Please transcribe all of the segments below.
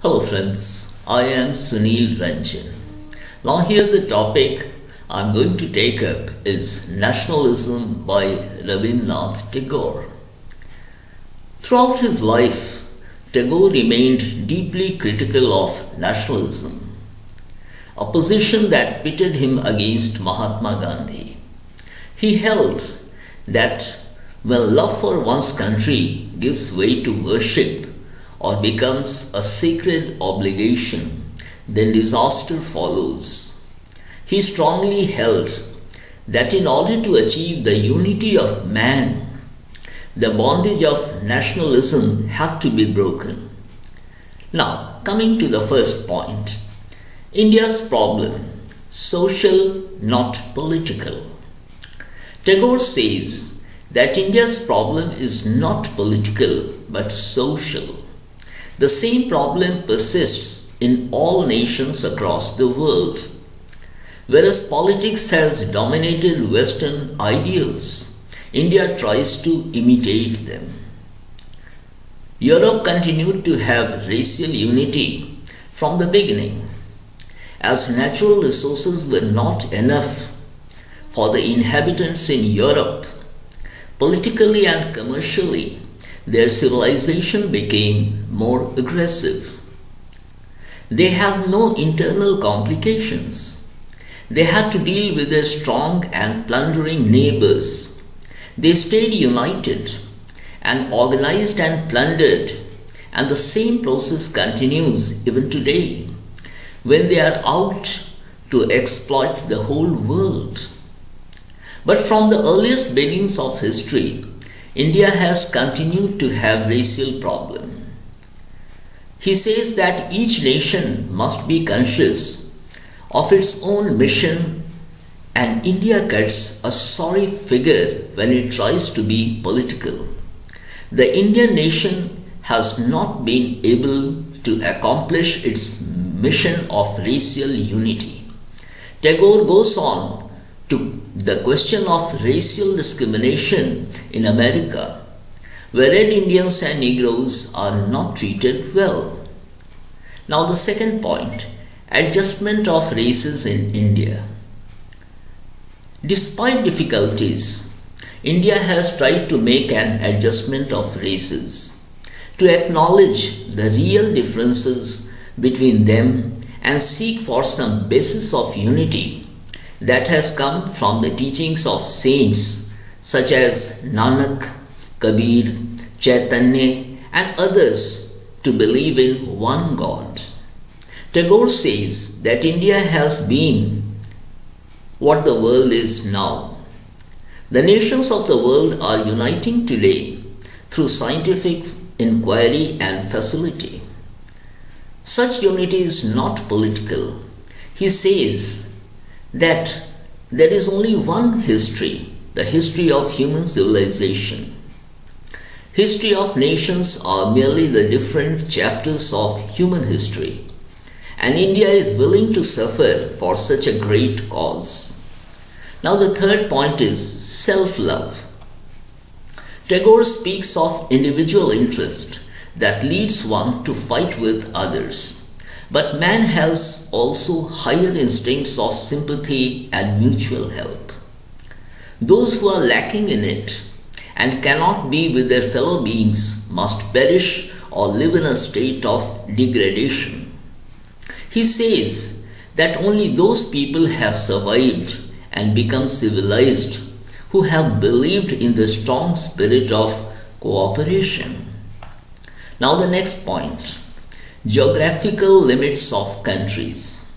Hello friends, I am Sunil Ranjan. Now here the topic I am going to take up is Nationalism by Rabindranath Tagore. Throughout his life, Tagore remained deeply critical of nationalism, a position that pitted him against Mahatma Gandhi. He held that when love for one's country gives way to worship or becomes a sacred obligation, then disaster follows. He strongly held that in order to achieve the unity of man, the bondage of nationalism had to be broken. Now, coming to the first point, India's problem, social, not political. Tagore says that India's problem is not political but social. The same problem persists in all nations across the world. Whereas politics has dominated Western ideals, India tries to imitate them. Europe continued to have racial unity from the beginning. As natural resources were not enough for the inhabitants in Europe, politically and commercially, their civilization became more aggressive. They have no internal complications. They had to deal with their strong and plundering neighbors. They stayed united and organized and plundered, and the same process continues even today when they are out to exploit the whole world. But from the earliest beginnings of history, India has continued to have racial problem. He says that each nation must be conscious of its own mission, and India gets a sorry figure when it tries to be political. The Indian nation has not been able to accomplish its mission of racial unity. Tagore goes on to the question of racial discrimination in America, where red Indians and Negroes are not treated well. Now the second point, adjustment of races in India. Despite difficulties, India has tried to make an adjustment of races, to acknowledge the real differences between them and seek for some basis of unity that has come from the teachings of saints such as Nanak, Kabir, Chaitanya and others to believe in one God. Tagore says that India has been what the world is now. The nations of the world are uniting today through scientific inquiry and facility. Such unity is not political. He says that there is only one history, the history of human civilization. History of nations are merely the different chapters of human history, and India is willing to suffer for such a great cause. Now the third point is self-love. Tagore speaks of individual interest that leads one to fight with others. But man has also higher instincts of sympathy and mutual help. Those who are lacking in it and cannot be with their fellow beings must perish or live in a state of degradation. He says that only those people have survived and become civilized who have believed in the strong spirit of cooperation. Now the next point, geographical limits of countries.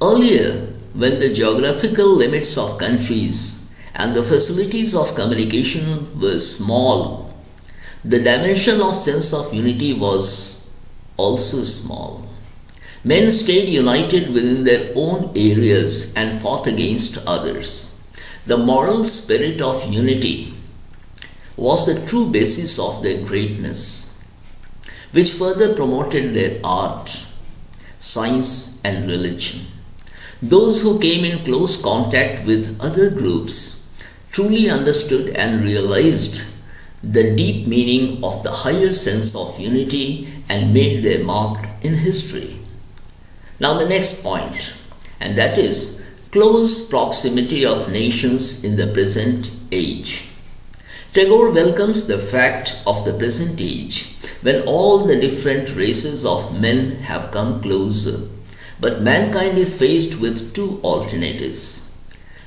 Earlier, when the geographical limits of countries and the facilities of communication were small, the dimension of sense of unity was also small. Men stayed united within their own areas and fought against others. The moral spirit of unity was the true basis of their greatness, which further promoted their art, science and religion. Those who came in close contact with other groups truly understood and realized the deep meaning of the higher sense of unity and made their mark in history. Now the next point, and that is close proximity of nations in the present age. Tagore welcomes the fact of the present age when all the different races of men have come closer, but mankind is faced with two alternatives: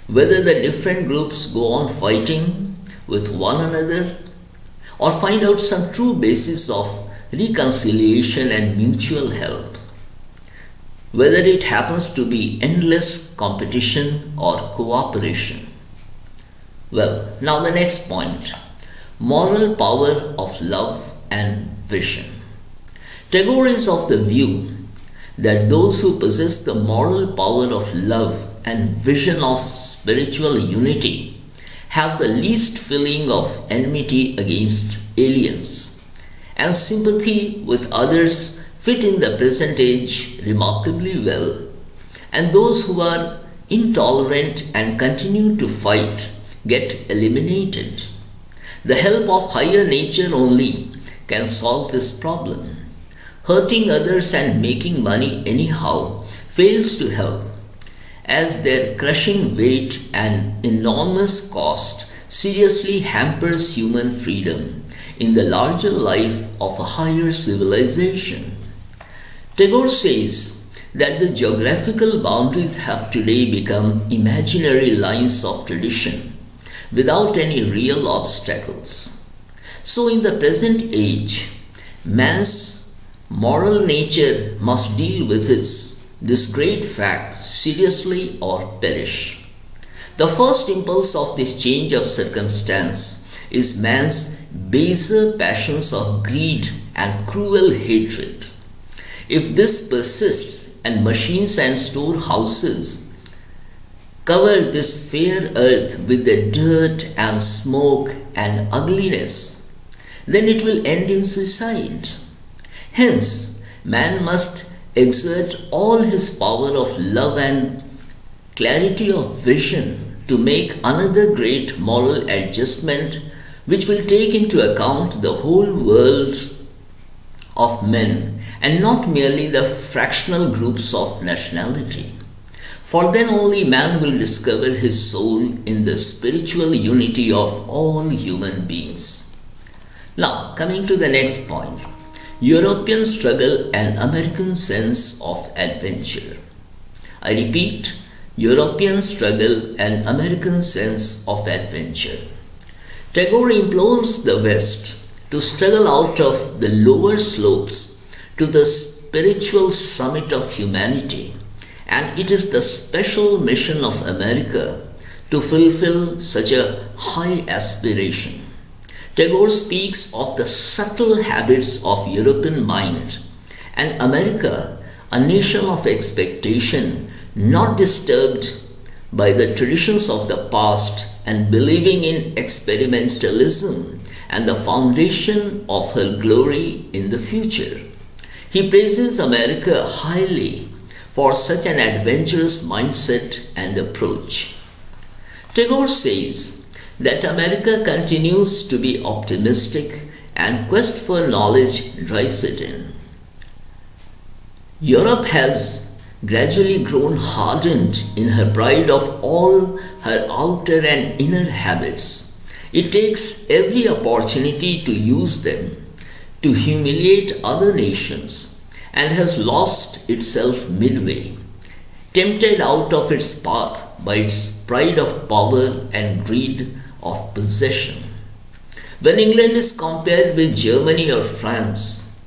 whether the different groups go on fighting with one another or find out some true basis of reconciliation and mutual help, whether it happens to be endless competition or cooperation. Well, now the next point, moral power of love and vision. Tagore is of the view that those who possess the moral power of love and vision of spiritual unity have the least feeling of enmity against aliens, and sympathy with others fit in the present age remarkably well, and those who are intolerant and continue to fight get eliminated. The help of higher nature only can solve this problem. Hurting others and making money anyhow fails to help, as their crushing weight and enormous cost seriously hampers human freedom in the larger life of a higher civilization. Tagore says that the geographical boundaries have today become imaginary lines of tradition without any real obstacles. So in the present age, man's moral nature must deal with this great fact seriously or perish. The first impulse of this change of circumstance is man's baser passions of greed and cruel hatred. If this persists and machines and storehouses cover this fair earth with the dirt and smoke and ugliness, then it will end in suicide. Hence, man must exert all his power of love and clarity of vision to make another great moral adjustment which will take into account the whole world of men and not merely the fractional groups of nationality. For then only man will discover his soul in the spiritual unity of all human beings. Now, coming to the next point, European struggle and American sense of adventure. I repeat, European struggle and American sense of adventure. Tagore implores the West to struggle out of the lower slopes to the spiritual summit of humanity, and it is the special mission of America to fulfill such a high aspiration. Tagore speaks of the subtle habits of European mind, and America, a nation of expectation, not disturbed by the traditions of the past and believing in experimentalism and the foundation of her glory in the future. He praises America highly for such an adventurous mindset and approach. Tagore says that America continues to be optimistic and quest for knowledge drives it in. Europe has gradually grown hardened in her pride of all her outer and inner habits. It takes every opportunity to use them to humiliate other nations and has lost itself midway, tempted out of its path by its pride of power and greed of possession. When England is compared with Germany or France,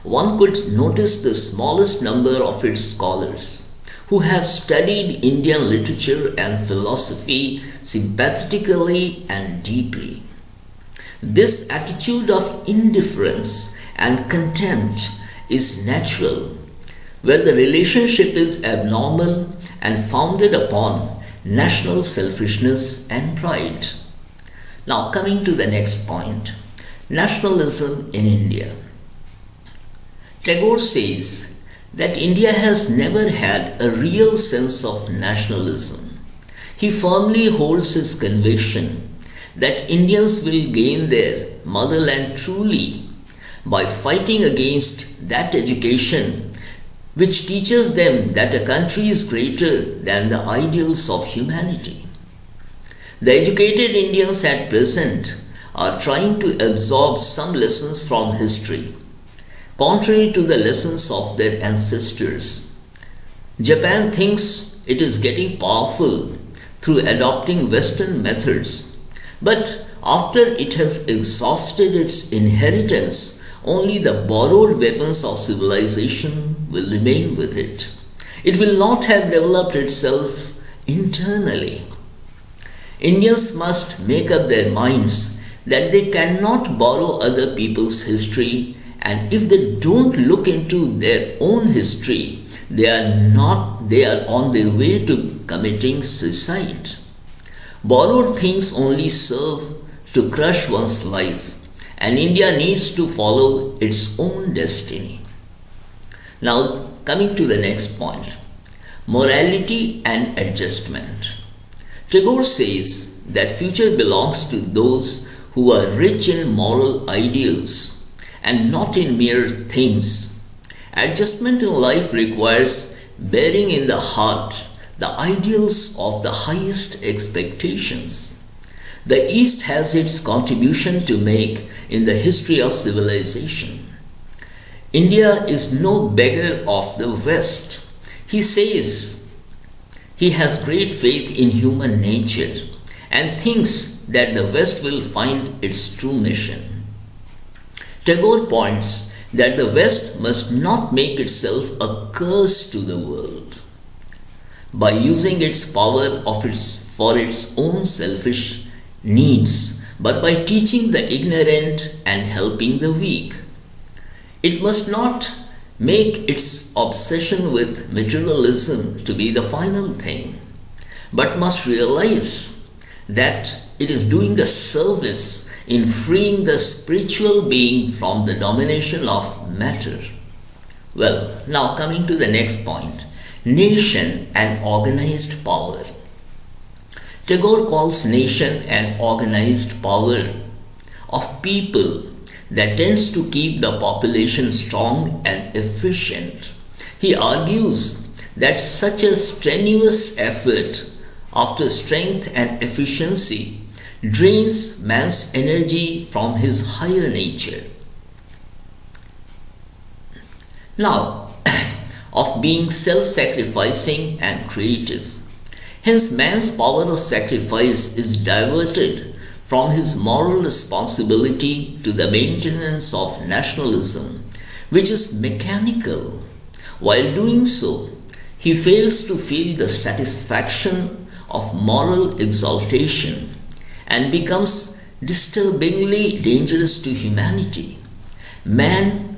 one could notice the smallest number of its scholars who have studied Indian literature and philosophy sympathetically and deeply. This attitude of indifference and contempt is natural, where the relationship is abnormal and founded upon national selfishness and pride. Now coming to the next point, nationalism in India. Tagore says that India has never had a real sense of nationalism. He firmly holds his conviction that Indians will gain their motherland truly by fighting against that education which teaches them that a country is greater than the ideals of humanity. The educated Indians at present are trying to absorb some lessons from history, contrary to the lessons of their ancestors. Japan thinks it is getting powerful through adopting Western methods, but after it has exhausted its inheritance, only the borrowed weapons of civilization will remain with it. It will not have developed itself internally. Indians must make up their minds that they cannot borrow other people's history, and if they don't look into their own history, they are on their way to committing suicide. Borrowed things only serve to crush one's life, and India needs to follow its own destiny. Now, coming to the next point, morality and adjustment. Tagore says that future belongs to those who are rich in moral ideals and not in mere things. Adjustment in life requires bearing in the heart the ideals of the highest expectations. The East has its contribution to make in the history of civilization. India is no beggar of the West. He says he has great faith in human nature and thinks that the West will find its true mission. Tagore points that the West must not make itself a curse to the world by using its power for its own selfish needs, but by teaching the ignorant and helping the weak. It must not make its obsession with materialism to be the final thing, but must realize that it is doing a service in freeing the spiritual being from the domination of matter. Well, now coming to the next point, nation and organized power. Tagore calls nation an organized power of people that tends to keep the population strong and efficient. He argues that such a strenuous effort after strength and efficiency drains man's energy from his higher nature. Now, of being self-sacrificing and creative. Hence, man's power of sacrifice is diverted from his moral responsibility to the maintenance of nationalism, which is mechanical. While doing so, he fails to feel the satisfaction of moral exaltation and becomes disturbingly dangerous to humanity. Man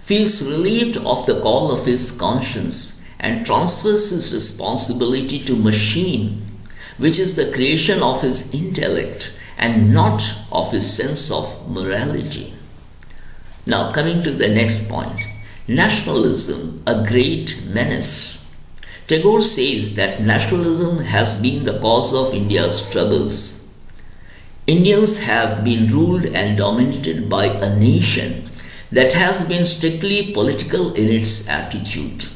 feels relieved of the call of his conscience and transfers his responsibility to machine, which is the creation of his intellect and not of his sense of morality. Now coming to the next point, nationalism, a great menace. Tagore says that nationalism has been the cause of India's troubles. Indians have been ruled and dominated by a nation that has been strictly political in its attitude.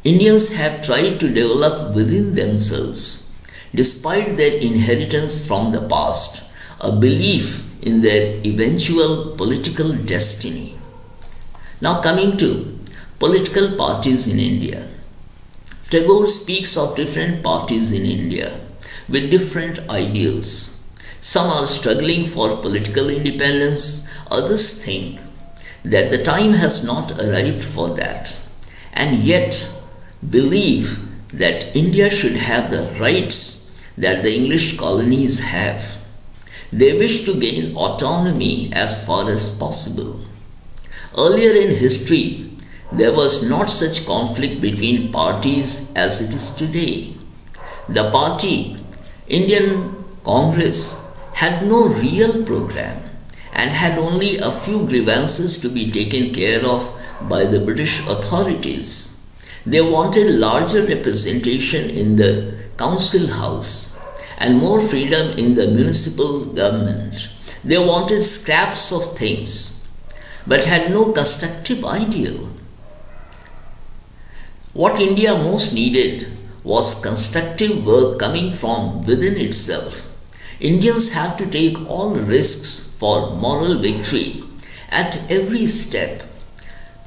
Indians have tried to develop within themselves, despite their inheritance from the past, a belief in their eventual political destiny. Now coming to political parties in India. Tagore speaks of different parties in India with different ideals. Some are struggling for political independence, others think that the time has not arrived for that, and yet believe that India should have the rights that the English colonies have. They wish to gain autonomy as far as possible. Earlier in history, there was not such conflict between parties as it is today. The party, Indian Congress, had no real program and had only a few grievances to be taken care of by the British authorities. They wanted larger representation in the council house and more freedom in the municipal government. They wanted scraps of things, but had no constructive ideal. What India most needed was constructive work coming from within itself. Indians have to take all risks for moral victory at every step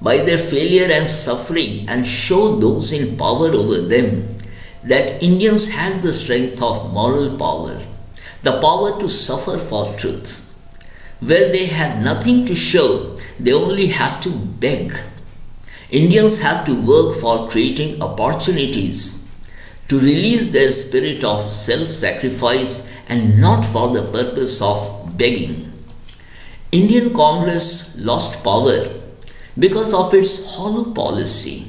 by their failure and suffering, and show those in power over them that Indians had the strength of moral power, the power to suffer for truth. Where they had nothing to show, they only had to beg. Indians have to work for creating opportunities to release their spirit of self-sacrifice and not for the purpose of begging. Indian Congress lost power because of its hollow policy.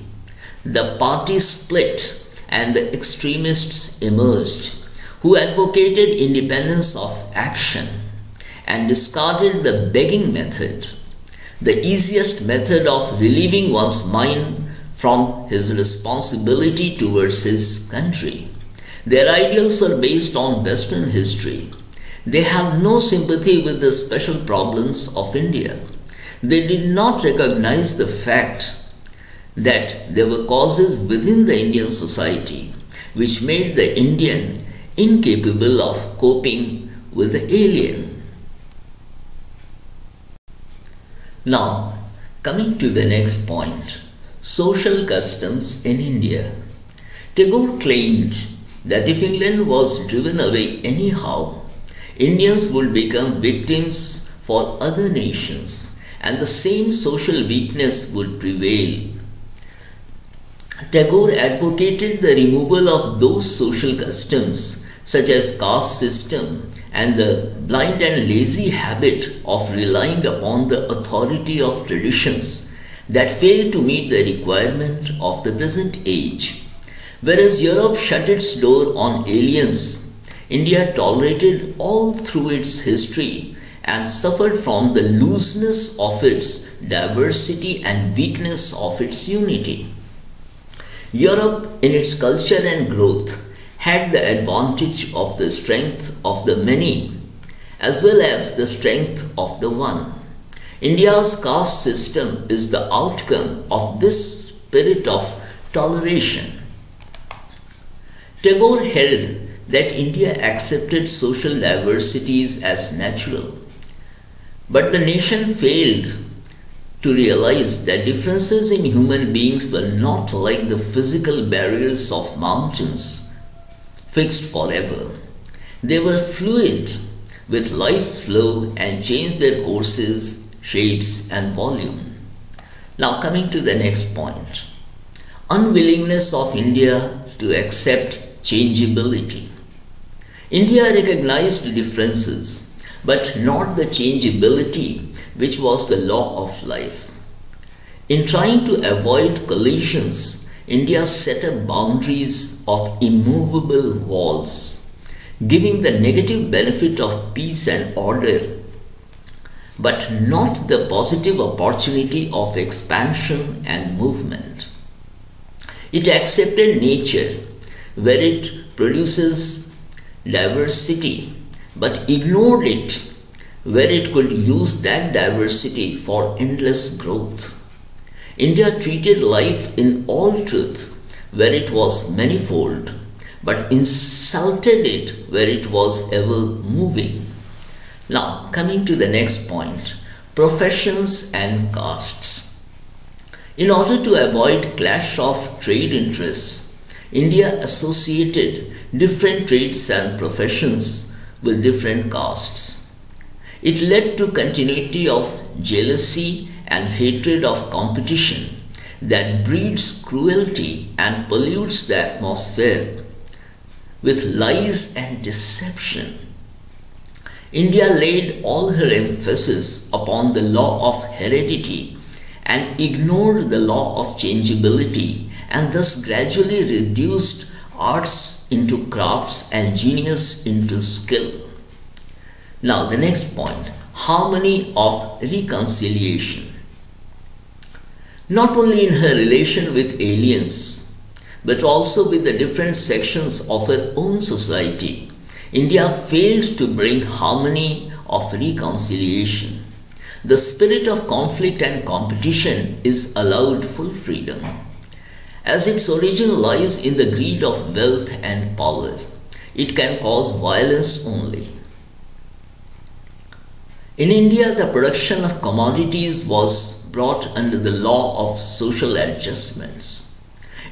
The party split and the extremists emerged who advocated independence of action and discarded the begging method, the easiest method of relieving one's mind from his responsibility towards his country. Their ideals are based on Western history. They have no sympathy with the special problems of India. They did not recognize the fact that there were causes within the Indian society which made the Indian incapable of coping with the alien. Now, coming to the next point, social customs in India. Tagore claimed that if England was driven away anyhow, Indians would become victims for other nations, and the same social weakness would prevail. Tagore advocated the removal of those social customs such as caste system and the blind and lazy habit of relying upon the authority of traditions that fail to meet the requirement of the present age. Whereas Europe shut its door on aliens, India tolerated all through its history and suffered from the looseness of its diversity and weakness of its unity. Europe, in its culture and growth, had the advantage of the strength of the many as well as the strength of the one. India's caste system is the outcome of this spirit of toleration. Tagore held that India accepted social diversities as natural, but the nation failed to realize that differences in human beings were not like the physical barriers of mountains, fixed forever. They were fluid with life's flow and changed their courses, shapes and volume. Now coming to the next point, unwillingness of India to accept changeability. India recognized differences, but not the changeability which was the law of life. In trying to avoid collisions, India set up boundaries of immovable walls, giving the negative benefit of peace and order, but not the positive opportunity of expansion and movement. It accepted nature where it produces diversity, but ignored it where it could use that diversity for endless growth. India treated life in all truth where it was manifold, but insulted it where it was ever moving. Now, coming to the next point, professions and castes. In order to avoid clash of trade interests, India associated different trades and professions with different castes. It led to continuity of jealousy and hatred of competition that breeds cruelty and pollutes the atmosphere with lies and deception. India laid all her emphasis upon the law of heredity and ignored the law of changeability, and thus gradually reduced arts into crafts and genius into skill. Now the next point, harmony of reconciliation. Not only in her relation with aliens, but also with the different sections of her own society, India failed to bring harmony of reconciliation. The spirit of conflict and competition is allowed full freedom, as its origin lies in the greed of wealth and power. It can cause violence only. In India, the production of commodities was brought under the law of social adjustments.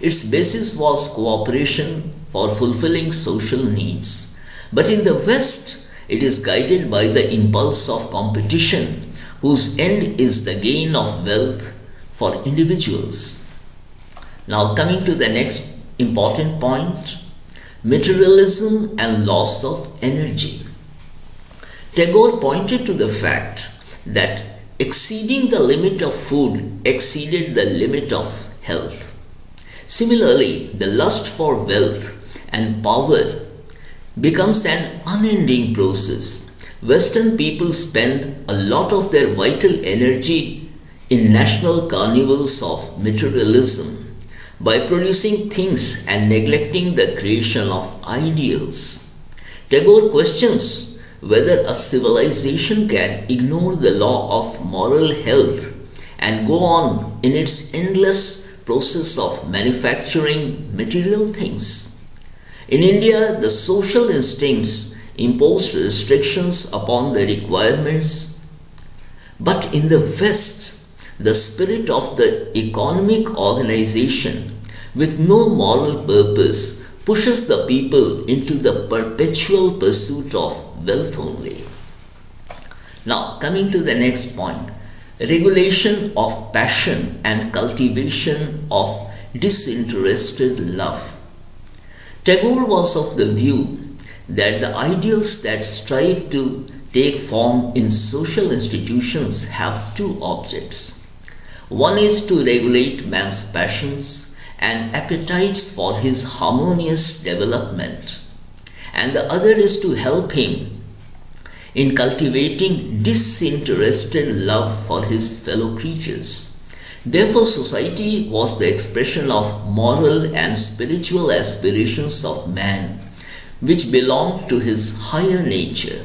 Its basis was cooperation for fulfilling social needs. But in the West, it is guided by the impulse of competition, whose end is the gain of wealth for individuals. Now coming to the next important point, materialism and loss of energy. Tagore pointed to the fact that exceeding the limit of food exceeded the limit of health. Similarly, the lust for wealth and power becomes an unending process. Western people spend a lot of their vital energy in national carnivals of materialism by producing things and neglecting the creation of ideals. Tagore questions whether a civilization can ignore the law of moral health and go on in its endless process of manufacturing material things. In India, the social instincts imposed restrictions upon the requirements, but in the West, the spirit of the economic organization with no moral purpose pushes the people into the perpetual pursuit of wealth only. Now coming to the next point, regulation of passion and cultivation of disinterested love. Tagore was of the view that the ideals that strive to take form in social institutions have two objects. One is to regulate man's passions and appetites for his harmonious development, and the other is to help him in cultivating disinterested love for his fellow creatures. Therefore, society was the expression of moral and spiritual aspirations of man, which belonged to his higher nature.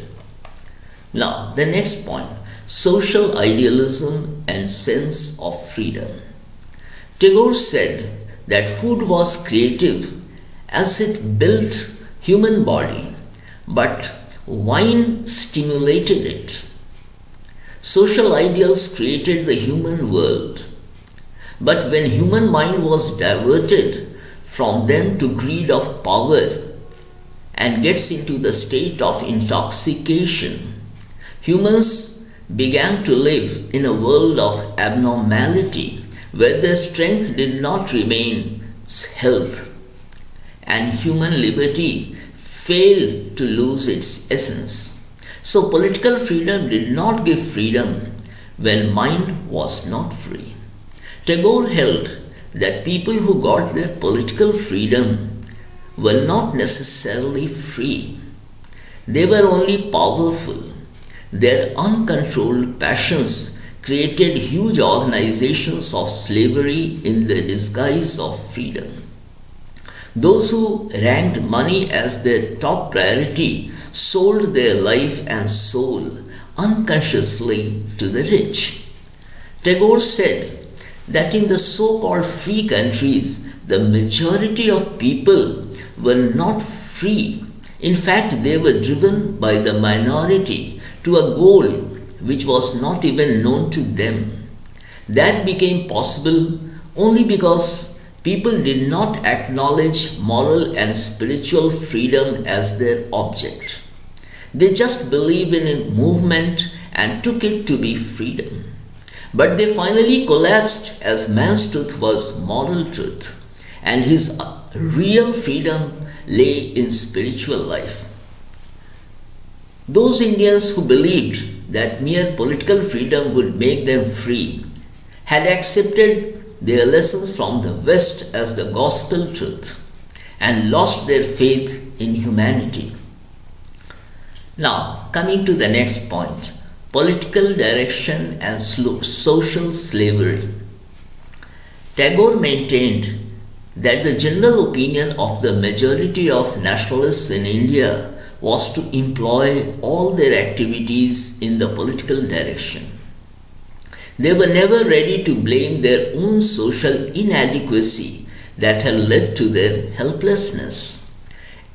Now, the next point, social idealism and sense of freedom. Tagore said that food was creative as it built human body, but wine stimulated it. Social ideals created the human world, but when human mind was diverted from them to greed of power and gets into the state of intoxication, humans began to live in a world of abnormality where their strength did not remain health, and human liberty failed to lose its essence. So political freedom did not give freedom when mind was not free. Tagore held that people who got their political freedom were not necessarily free. They were only powerful. Their uncontrolled passions created huge organizations of slavery in the disguise of freedom. Those who ranked money as their top priority sold their life and soul unconsciously to the rich. Tagore said that in the so-called free countries, the majority of people were not free. In fact, they were driven by the minority to a goal which was not even known to them. That became possible only because people did not acknowledge moral and spiritual freedom as their object. They just believed in movement and took it to be freedom. But they finally collapsed as man's truth was moral truth, and his real freedom lay in spiritual life. Those Indians who believed that mere political freedom would make them free had accepted their lessons from the West as the gospel truth and lost their faith in humanity. Now, coming to the next point, political direction and social slavery. Tagore maintained that the general opinion of the majority of nationalists in India was to employ all their activities in the political direction. They were never ready to blame their own social inadequacy that had led to their helplessness.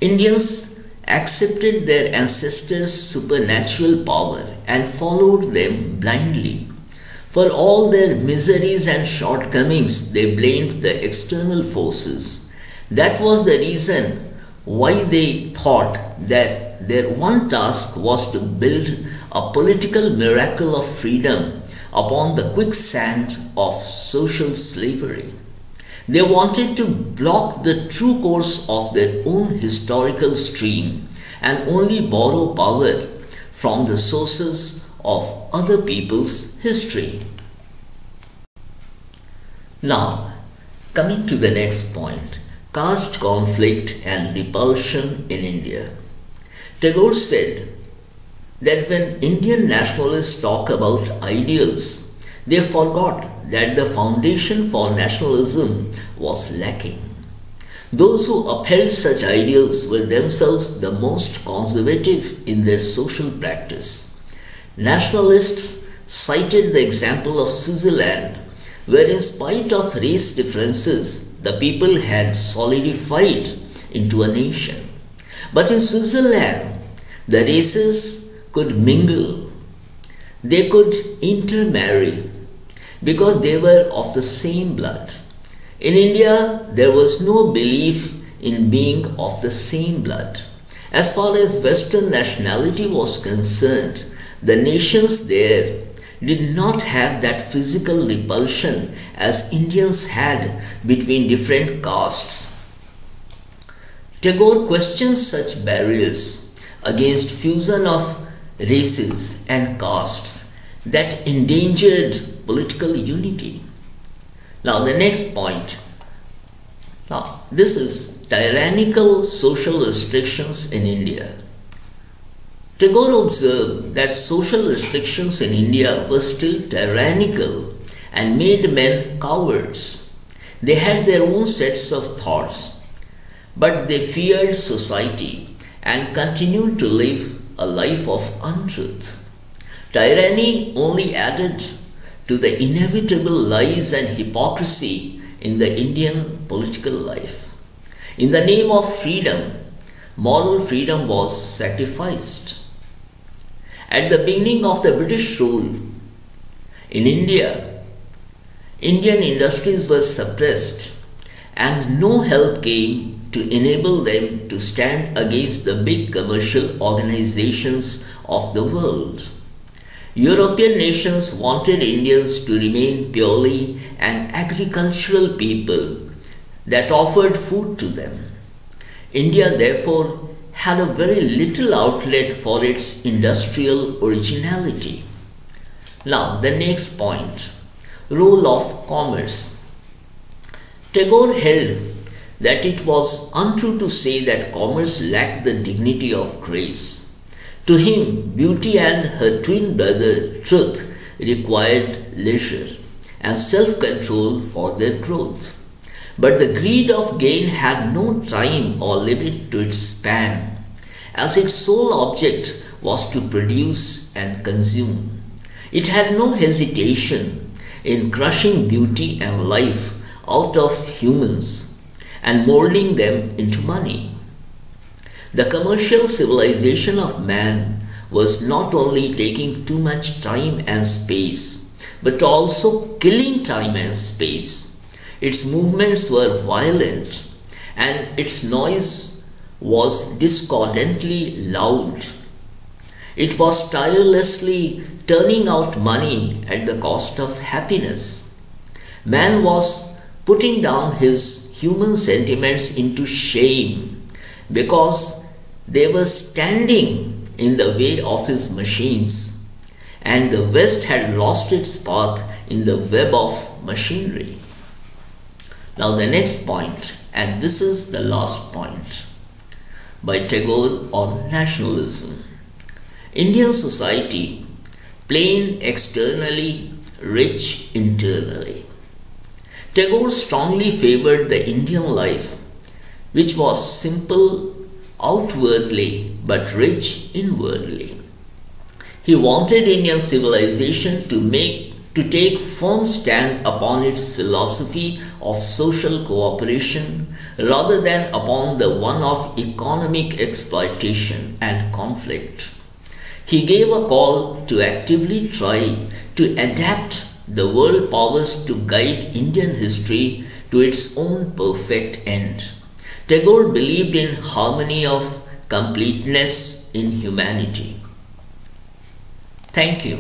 Indians accepted their ancestors' supernatural power and followed them blindly. For all their miseries and shortcomings, they blamed the external forces. That was the reason why they thought that their one task was to build a political miracle of freedom upon the quicksand of social slavery. They wanted to block the true course of their own historical stream and only borrow power from the sources of other people's history. Now, coming to the next point, caste conflict and repulsion in India. Tagore said that when Indian nationalists talk about ideals, they forgot that the foundation for nationalism was lacking. Those who upheld such ideals were themselves the most conservative in their social practice. Nationalists cited the example of Switzerland, where in spite of race differences, the people had solidified into a nation. But in Switzerland, the races could mingle. They could intermarry because they were of the same blood. In India, there was no belief in being of the same blood. As far as Western nationality was concerned, the nations there did not have that physical repulsion as Indians had between different castes. Tagore questions such barriers against fusion of races and castes that endangered political unity. Now the next point. Now this is tyrannical social restrictions in India. Tagore observed that social restrictions in India were still tyrannical and made men cowards. They had their own sets of thoughts, but they feared society and continued to live a life of untruth. Tyranny only added to the inevitable lies and hypocrisy in the Indian political life. In the name of freedom, moral freedom was sacrificed. At the beginning of the British rule in India, Indian industries were suppressed and no help came to enable them to stand against the big commercial organizations of the world. European nations wanted Indians to remain purely an agricultural people that offered food to them. India therefore had a very little outlet for its industrial originality. Now the next point, role of commerce. Tagore held that it was untrue to say that commerce lacked the dignity of grace. To him, beauty and her twin brother, truth, required leisure and self-control for their growth. But the greed of gain had no time or limit to its span, as its sole object was to produce and consume. It had no hesitation in crushing beauty and life out of humans and molding them into money. The commercial civilization of man was not only taking too much time and space, but also killing time and space. Its movements were violent and its noise was discordantly loud. It was tirelessly turning out money at the cost of happiness. Man was putting down his human sentiments into shame because they were standing in the way of his machines, and the West had lost its path in the web of machinery. Now the next point, and this is the last point, by Tagore on nationalism. Indian society, plain externally, rich internally. Tagore strongly favored the Indian life, which was simple, outwardly but rich inwardly. He wanted Indian civilization to take firm stand upon its philosophy of social cooperation rather than upon the one of economic exploitation and conflict. He gave a call to actively try to adapt the world powers to guide Indian history to its own perfect end. Tagore believed in harmony of completeness in humanity. Thank you.